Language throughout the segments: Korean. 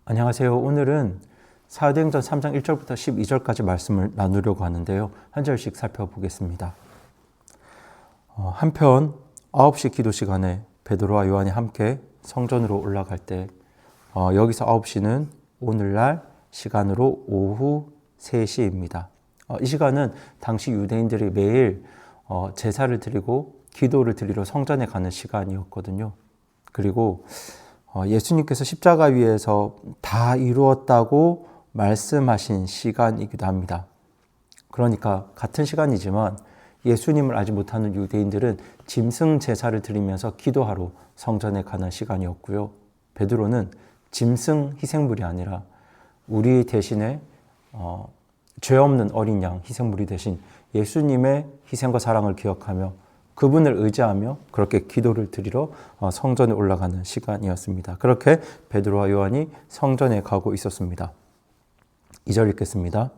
안녕하세요. 오늘은 사도행전 3장 1절부터 12절까지 말씀을 나누려고 하는데요. 한 절씩 살펴보겠습니다. 한편 9시 기도 시간에 베드로와 요한이 함께 성전으로 올라갈 때 여기서 9시는 오늘날 시간으로 오후 3시입니다. 이 시간은 당시 유대인들이 매일 제사를 드리고 기도를 드리러 성전에 가는 시간이었거든요. 그리고 예수님께서 십자가 위에서 다 이루었다고 말씀하신 시간이기도 합니다. 그러니까 같은 시간이지만 예수님을 알지 못하는 유대인들은 짐승 제사를 드리면서 기도하러 성전에 가는 시간이었고요. 베드로는 짐승 희생물이 아니라 우리 대신에 죄 없는 어린 양 희생물이 대신 예수님의 희생과 사랑을 기억하며 그분을 의지하며 그렇게 기도를 드리러 성전에 올라가는 시간이었습니다. 그렇게 베드로와 요한이 성전에 가고 있었습니다. 2절 읽겠습니다.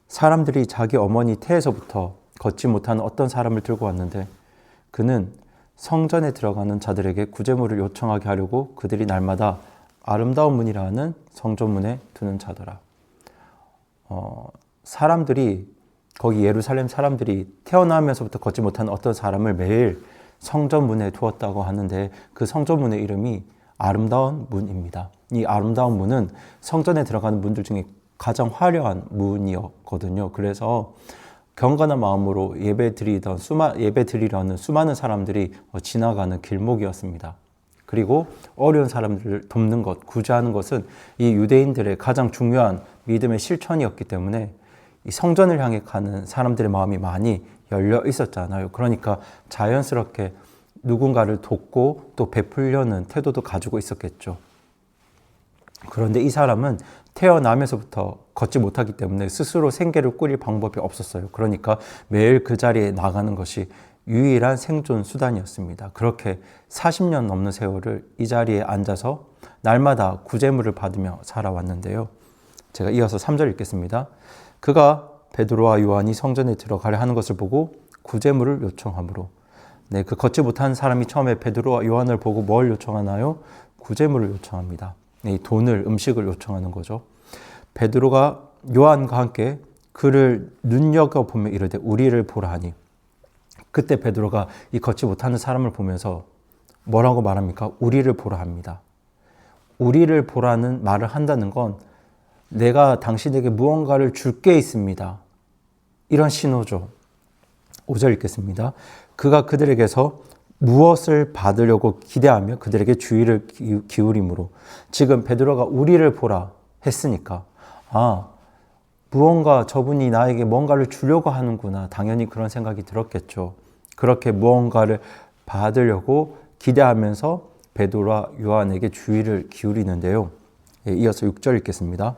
사람들이 자기 어머니 태에서부터 걷지 못하는 어떤 사람을 들고 왔는데 그는 성전에 들어가는 자들에게 구제물을 요청하게 하려고 그들이 날마다 아름다운 문이라 하는 성전문에 두는 자더라. 거기 예루살렘 사람들이 태어나면서부터 걷지 못하는 어떤 사람을 매일 성전문에 두었다고 하는데 그 성전문의 이름이 아름다운 문입니다. 이 아름다운 문은 성전에 들어가는 문들 중에 가장 화려한 문이었거든요. 그래서 경건한 마음으로 예배드리려는 수많은 사람들이 지나가는 길목이었습니다. 그리고 어려운 사람들을 돕는 것, 구제하는 것은 이 유대인들의 가장 중요한 믿음의 실천이었기 때문에 이 성전을 향해 가는 사람들의 마음이 많이 열려 있었잖아요. 그러니까 자연스럽게 누군가를 돕고 또 베풀려는 태도도 가지고 있었겠죠. 그런데 이 사람은 태어나면서부터 걷지 못하기 때문에 스스로 생계를 꾸릴 방법이 없었어요. 그러니까 매일 그 자리에 나가는 것이 유일한 생존 수단이었습니다. 그렇게 40년 넘는 세월을 이 자리에 앉아서 날마다 구제물을 받으며 살아왔는데요. 제가 이어서 3절 읽겠습니다. 그가 베드로와 요한이 성전에 들어가려 하는 것을 보고 구제물을 요청하므로 그 걷지 못한 사람이 처음에 베드로와 요한을 보고 뭘 요청하나요? 구제물을 요청합니다. 돈을, 음식을 요청하는 거죠. 베드로가 요한과 함께 그를 눈여겨보며 이르되 우리를 보라 하니 그때 베드로가 이 걷지 못하는 사람을 보면서 뭐라고 말합니까? 우리를 보라 합니다. 우리를 보라는 말을 한다는 건 내가 당신에게 무언가를 줄 게 있습니다. 이런 신호죠. 5절 읽겠습니다. 그가 그들에게서 무엇을 받으려고 기대하며 그들에게 주의를 기울이므로 지금 베드로가 우리를 보라 했으니까 무언가 저분이 나에게 뭔가를 주려고 하는구나. 당연히 그런 생각이 들었겠죠. 그렇게 무언가를 받으려고 기대하면서 베드로와 요한에게 주의를 기울이는데요. 이어서 6절 읽겠습니다.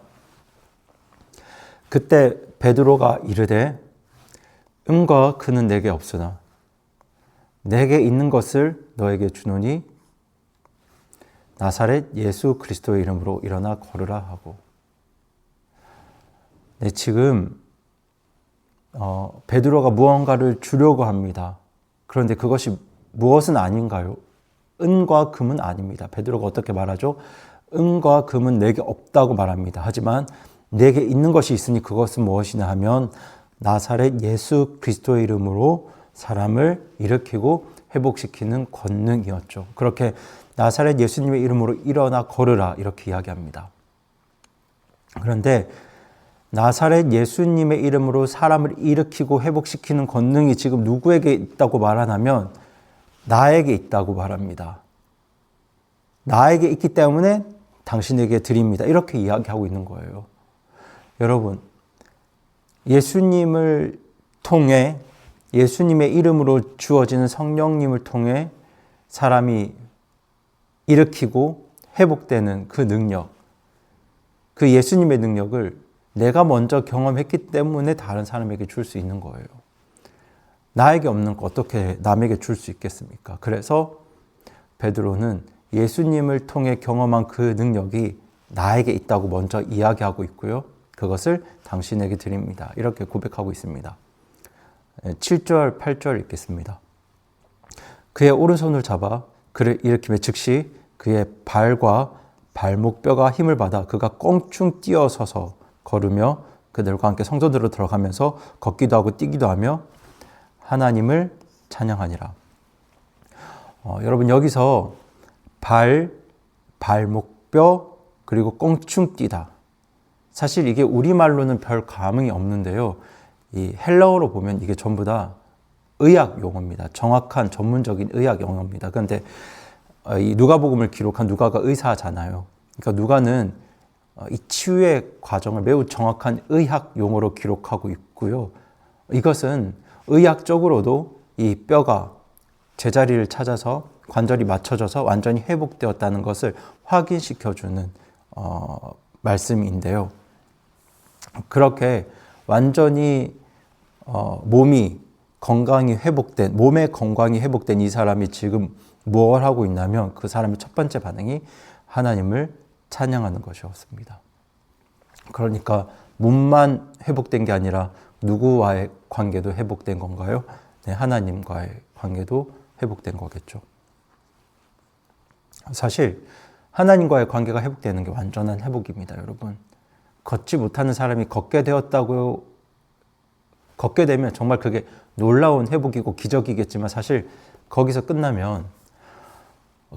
그때 베드로가 이르되 은과 금은 내게 없으나 내게 있는 것을 너에게 주노니 나사렛 예수 그리스도의 이름으로 일어나 걸으라 하고 지금 베드로가 무언가를 주려고 합니다. 그런데 그것이 무엇은 아닌가요? 은과 금은 아닙니다. 베드로가 어떻게 말하죠? 은과 금은 내게 없다고 말합니다. 하지만 내게 있는 것이 있으니 그것은 무엇이냐 하면 나사렛 예수 그리스도의 이름으로 사람을 일으키고 회복시키는 권능이었죠. 그렇게 나사렛 예수님의 이름으로 일어나 걸으라 이렇게 이야기합니다. 그런데 나사렛 예수님의 이름으로 사람을 일으키고 회복시키는 권능이 지금 누구에게 있다고 말하냐면 나에게 있다고 말합니다. 나에게 있기 때문에 당신에게 드립니다. 이렇게 이야기하고 있는 거예요. 여러분, 예수님을 통해 예수님의 이름으로 주어지는 성령님을 통해 사람이 일으키고 회복되는 그 능력, 그 예수님의 능력을 내가 먼저 경험했기 때문에 다른 사람에게 줄 수 있는 거예요. 나에게 없는 거 어떻게 남에게 줄 수 있겠습니까? 그래서 베드로는 예수님을 통해 경험한 그 능력이 나에게 있다고 먼저 이야기하고 있고요. 그것을 당신에게 드립니다. 이렇게 고백하고 있습니다. 7절, 8절 읽겠습니다. 그의 오른손을 잡아 그를 일으키며 즉시 그의 발과 발목뼈가 힘을 받아 그가 껑충 뛰어서서 걸으며 그들과 함께 성전으로 들어가면서 걷기도 하고 뛰기도 하며 하나님을 찬양하니라. 여러분 여기서 발목뼈 그리고 껑충 뛰다. 사실 이게 우리말로는 별 감흥이 없는데요. 이 헬라어로 보면 이게 전부 다 의학 용어입니다. 정확한 전문적인 의학 용어입니다. 그런데 이 누가복음을 기록한 누가가 의사잖아요. 그러니까 누가는 이 치유의 과정을 매우 정확한 의학 용어로 기록하고 있고요. 이것은 의학적으로도 이 뼈가 제자리를 찾아서 관절이 맞춰져서 완전히 회복되었다는 것을 확인시켜주는 말씀인데요. 그렇게 완전히 몸의 건강이 회복된 이 사람이 지금 무엇을 하고 있냐면 그 사람의 첫 번째 반응이 하나님을 찬양하는 것이었습니다. 그러니까 몸만 회복된 게 아니라 누구와의 관계도 회복된 건가요? 네, 하나님과의 관계도 회복된 거겠죠. 사실 하나님과의 관계가 회복되는 게 완전한 회복입니다, 여러분. 걷지 못하는 사람이 걷게 되었다고 걷게 되면 정말 그게 놀라운 회복이고 기적이겠지만 사실 거기서 끝나면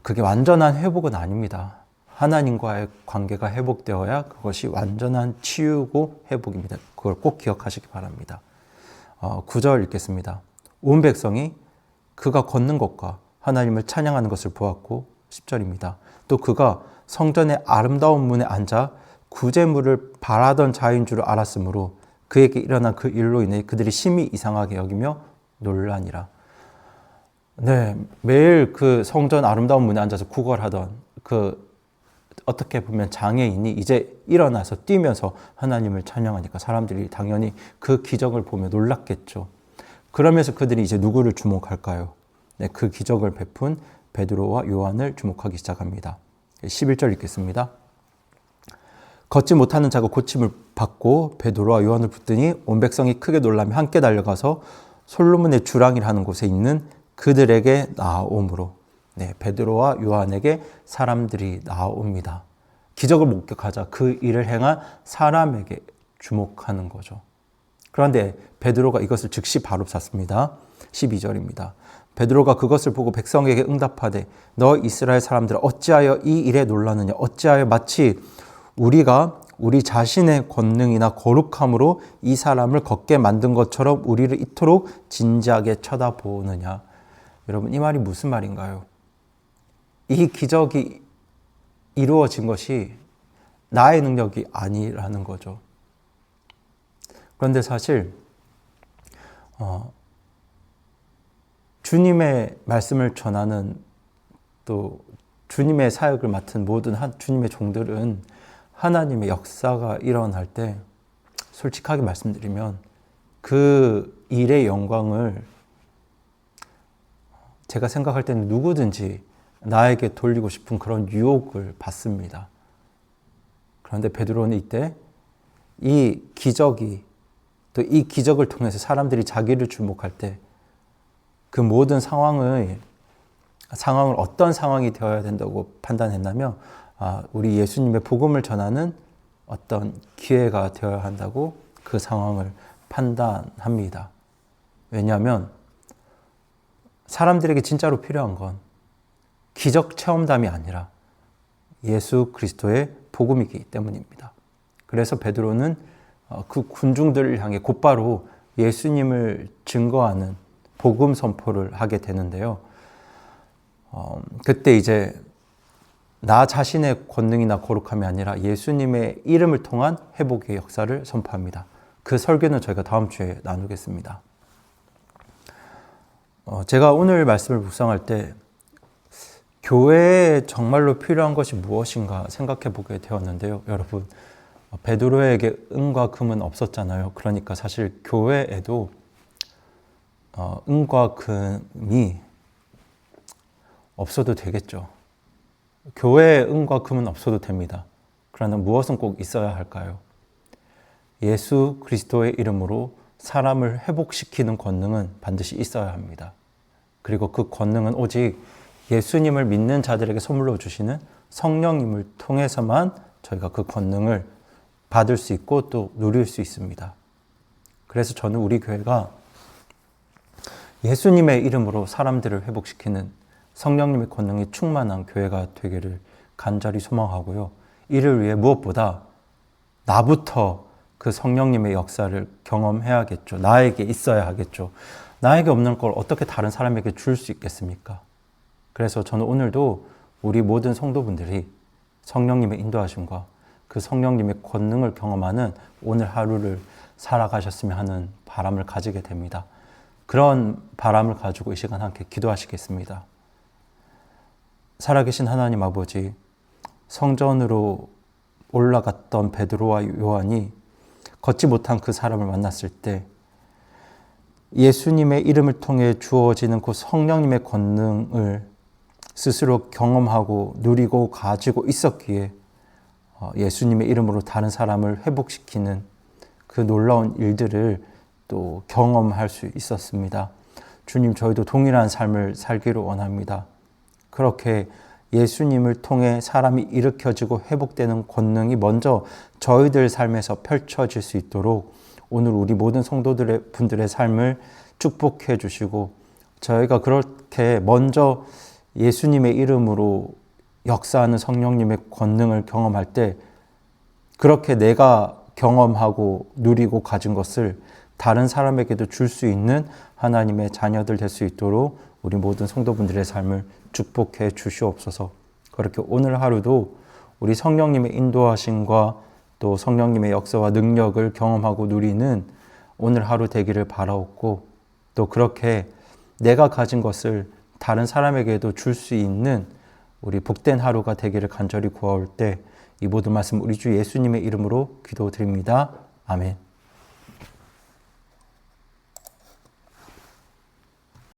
그게 완전한 회복은 아닙니다. 하나님과의 관계가 회복되어야 그것이 완전한 치유고 회복입니다. 그걸 꼭 기억하시기 바랍니다. 9절 읽겠습니다. 온 백성이 그가 걷는 것과 하나님을 찬양하는 것을 보았고 10절입니다. 또 그가 성전의 아름다운 문에 앉아 구제물을 바라던 자인 줄 알았으므로 그에게 일어난 그 일로 인해 그들이 심히 이상하게 여기며 놀라니라. 네, 매일 그 성전 아름다운 문에 앉아서 구걸하던 그 어떻게 보면 장애인이 이제 일어나서 뛰면서 하나님을 찬양하니까 사람들이 당연히 그 기적을 보며 놀랐겠죠. 그러면서 그들이 이제 누구를 주목할까요? 네, 그 기적을 베푼 베드로와 요한을 주목하기 시작합니다. 11절 읽겠습니다. 걷지 못하는 자가 고침을 받고 베드로와 요한을 붙더니 온 백성이 크게 놀라며 함께 달려가서 솔로몬의 주랑이라 하는 곳에 있는 그들에게 나아오므로 네, 베드로와 요한에게 사람들이 나옵니다. 기적을 목격하자 그 일을 행한 사람에게 주목하는 거죠. 그런데 베드로가 이것을 즉시 바로 샀습니다. 12절입니다. 베드로가 그것을 보고 백성에게 응답하되 너 이스라엘 사람들아 어찌하여 이 일에 놀라느냐 어찌하여 마치 우리가 우리 자신의 권능이나 거룩함으로 이 사람을 걷게 만든 것처럼 우리를 이토록 진지하게 쳐다보느냐. 여러분 이 말이 무슨 말인가요? 이 기적이 이루어진 것이 나의 능력이 아니라는 거죠. 그런데 사실 주님의 말씀을 전하는 또 주님의 사역을 맡은 모든 주님의 종들은 하나님의 역사가 일어날 때 솔직하게 말씀드리면 그 일의 영광을 제가 생각할 때는 누구든지 나에게 돌리고 싶은 그런 유혹을 받습니다. 그런데 베드로는 이때 이 기적이 또 이 기적을 통해서 사람들이 자기를 주목할 때 그 모든 상황을 어떤 상황이 되어야 된다고 판단했냐면 우리 예수님의 복음을 전하는 어떤 기회가 되어야 한다고 그 상황을 판단합니다. 왜냐하면 사람들에게 진짜로 필요한 건 기적 체험담이 아니라 예수 그리스도의 복음이기 때문입니다. 그래서 베드로는 그 군중들을 향해 곧바로 예수님을 증거하는 복음 선포를 하게 되는데요. 그때 이제 나 자신의 권능이나 거룩함이 아니라 예수님의 이름을 통한 회복의 역사를 선포합니다. 그 설교는 저희가 다음 주에 나누겠습니다. 제가 오늘 말씀을 묵상할 때 교회에 정말로 필요한 것이 무엇인가 생각해 보게 되었는데요. 여러분, 베드로에게 은과 금은 없었잖아요. 그러니까 사실 교회에도 은과 금이 없어도 되겠죠. 교회에 은과 금은 없어도 됩니다. 그러나 무엇은 꼭 있어야 할까요? 예수 그리스도의 이름으로 사람을 회복시키는 권능은 반드시 있어야 합니다. 그리고 그 권능은 오직 예수님을 믿는 자들에게 선물로 주시는 성령님을 통해서만 저희가 그 권능을 받을 수 있고 또 누릴 수 있습니다. 그래서 저는 우리 교회가 예수님의 이름으로 사람들을 회복시키는 성령님의 권능이 충만한 교회가 되기를 간절히 소망하고요. 이를 위해 무엇보다 나부터 그 성령님의 역사를 경험해야겠죠. 나에게 있어야 하겠죠. 나에게 없는 걸 어떻게 다른 사람에게 줄 수 있겠습니까? 그래서 저는 오늘도 우리 모든 성도분들이 성령님의 인도하심과 그 성령님의 권능을 경험하는 오늘 하루를 살아가셨으면 하는 바람을 가지게 됩니다. 그런 바람을 가지고 이 시간 함께 기도하시겠습니다. 살아계신 하나님 아버지, 성전으로 올라갔던 베드로와 요한이 걷지 못한 그 사람을 만났을 때 예수님의 이름을 통해 주어지는 그 성령님의 권능을 스스로 경험하고 누리고 가지고 있었기에 예수님의 이름으로 다른 사람을 회복시키는 그 놀라운 일들을 또 경험할 수 있었습니다. 주님, 저희도 동일한 삶을 살기를 원합니다. 그렇게 예수님을 통해 사람이 일으켜지고 회복되는 권능이 먼저 저희들 삶에서 펼쳐질 수 있도록 오늘 우리 모든 성도분들의 삶을 축복해 주시고 저희가 그렇게 먼저 예수님의 이름으로 역사하는 성령님의 권능을 경험할 때 그렇게 내가 경험하고 누리고 가진 것을 다른 사람에게도 줄 수 있는 하나님의 자녀들 될 수 있도록 우리 모든 성도분들의 삶을 축복해 주시옵소서. 그렇게 오늘 하루도 우리 성령님의 인도하심과 또 성령님의 역사와 능력을 경험하고 누리는 오늘 하루 되기를 바라옵고 또 그렇게 내가 가진 것을 다른 사람에게도 줄 수 있는 우리 복된 하루가 되기를 간절히 구하올 때 이 모든 말씀 우리 주 예수님의 이름으로 기도드립니다. 아멘.